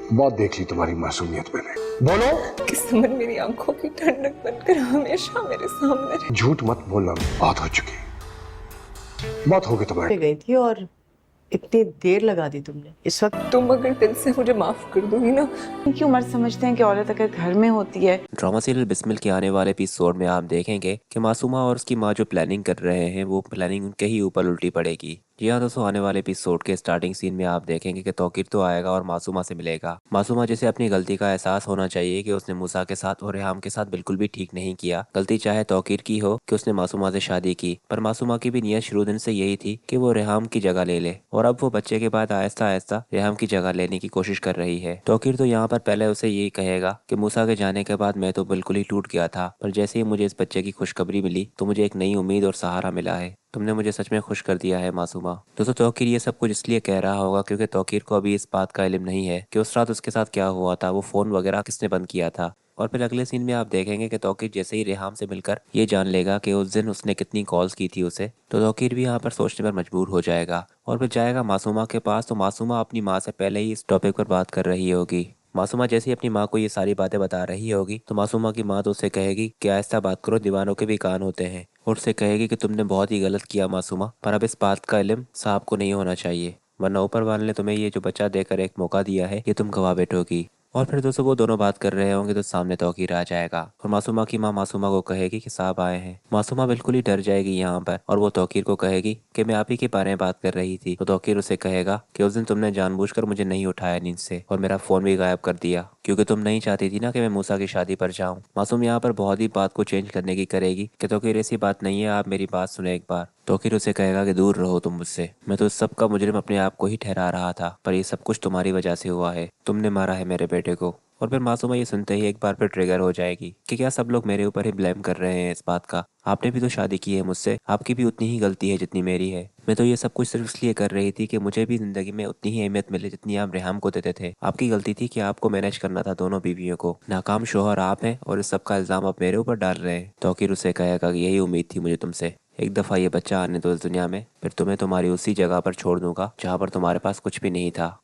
बहुत देख ली तुम्हारी मासूमियत मैंने। बोलो। किस्मत मेरी आंखों की ठंडक बनकर हमेशा मेरे सामने रहे। झूठ मत बोलना, बहुत हो चुकी, बहुत हो गई तुम्हारी। गई थी और इतनी देर लगा दी तुमने। इस वक्त तुम अगर दिल से मुझे माफ कर दोगी ना। की उम्र समझते हैं कि औरत अगर घर में होती है। ड्रामा सीरियल बिस्मिल के आने वाले एपिसोड में आप देखेंगे कि मासूमा और उसकी माँ जो प्लानिंग कर रहे हैं वो प्लानिंग उनके ही ऊपर उल्टी पड़ेगी। जी हाँ दोस्तों, आने वाले एपिसोड के स्टार्टिंग सीन में आप देखेंगे कि तौकीर तो आएगा और मासूमा से मिलेगा। मासूमा जिसे अपनी गलती का एहसास होना चाहिए कि उसने मूसा के साथ और रेहाम के साथ बिल्कुल भी ठीक नहीं किया। गलती चाहे तौकीर की हो कि उसने मासूमा से शादी की, पर मासूमा की भी नीयत शुरू दिन से यही थी कि वो रेहाम की जगह ले ले, और अब वो बच्चे के बाद आहिस्ता आहिस्ता रेहाम की जगह लेने की कोशिश कर रही है। तौकीर तो यहाँ पर पहले उसे यही कहेगा कि मूसा के जाने के बाद मैं तो बिल्कुल ही टूट गया था, पर जैसे ही मुझे इस बच्चे की खुशखबरी मिली तो मुझे एक नई उम्मीद और सहारा मिला है। तुमने मुझे सच में खुश कर दिया है मासूमा। दोस्तों, तौकीर ये सब कुछ इसलिए कह रहा होगा क्योंकि तौकीर को अभी इस बात का इल्म नहीं है कि उस रात उसके साथ क्या हुआ था, वो फोन वगैरह किसने बंद किया था। और फिर अगले सीन में आप देखेंगे कि तौकीर जैसे ही रेहाम से मिलकर ये जान लेगा कि उस दिन उसने कितनी कॉल्स की थी उसे, तो तौकीर भी यहाँ पर सोचने पर मजबूर हो जाएगा और फिर जाएगा मासूमा के पास। तो मासूमा अपनी माँ से पहले ही इस टॉपिक पर बात कर रही होगी। मासूमा जैसे ही अपनी माँ को ये सारी बातें बता रही होगी तो मासूमा की माँ तो उससे कहेगी कि आहिस्ता बात करो, दीवानों के भी कान होते हैं, और उससे कहेगी कि तुमने बहुत ही गलत किया मासूमा, पर अब इस बात का इल्म साहब को नहीं होना चाहिए, वरना ऊपर वाले ने तुम्हें ये जो बच्चा देकर एक मौका दिया है ये तुम गवा बैठोगी। और फिर दोस्तों वो दोनों बात कर रहे होंगे तो सामने तौकीर आ जाएगा और मासूमा की माँ मासूमा को कहेगी कि साहब आए हैं। मासूमा बिल्कुल ही डर जाएगी यहाँ पर और वो तौकीर को कहेगी कि मैं आप ही के बारे में बात कर रही थी। तो तौकीर उसे कहेगा कि उस दिन तुमने जानबूझकर मुझे नहीं उठाया नींद से और मेरा फोन भी गायब कर दिया क्योंकि तुम नहीं चाहती थी ना कि मैं मूसा की शादी पर जाऊँ। मासूम यहाँ पर बहुत ही बात को चेंज करने की करेगी कि तौकीर ऐसी बात नहीं है, आप मेरी बात सुने एक बार। तौकीर उसे कहेगा कि दूर रहो तुम मुझसे, मैं तो इस सब का मुजरिम अपने आप को ही ठहरा रहा था, पर ये सब कुछ तुम्हारी वजह से हुआ है, तुमने मारा है मेरे बेटे को। और फिर मासूमा ये सुनते ही एक बार फिर ट्रिगर हो जाएगी कि क्या सब लोग मेरे ऊपर ही ब्लेम कर रहे हैं इस बात का, आपने भी तो शादी की है मुझसे, आपकी भी उतनी ही गलती है जितनी मेरी है। मैं तो ये सब कुछ सिर्फ इसलिए कर रही थी कि मुझे भी जिंदगी में उतनी ही अहमियत मिले जितनी आप रेहाम को देते थे। आपकी गलती थी कि आपको मैनेज करना था दोनों बीवियों को, नाकाम शोहर आप हैं और इस सब का इल्जाम आप मेरे ऊपर डाल रहे हैं। तौकीर उसे कहेगा कि यही उम्मीद थी मुझे तुमसे, एक दफ़ा ये बच्चा आने दो इस दुनिया में, फिर तुम्हें तुम्हारी उसी जगह पर छोड़ दूंगा जहाँ पर तुम्हारे पास कुछ भी नहीं था।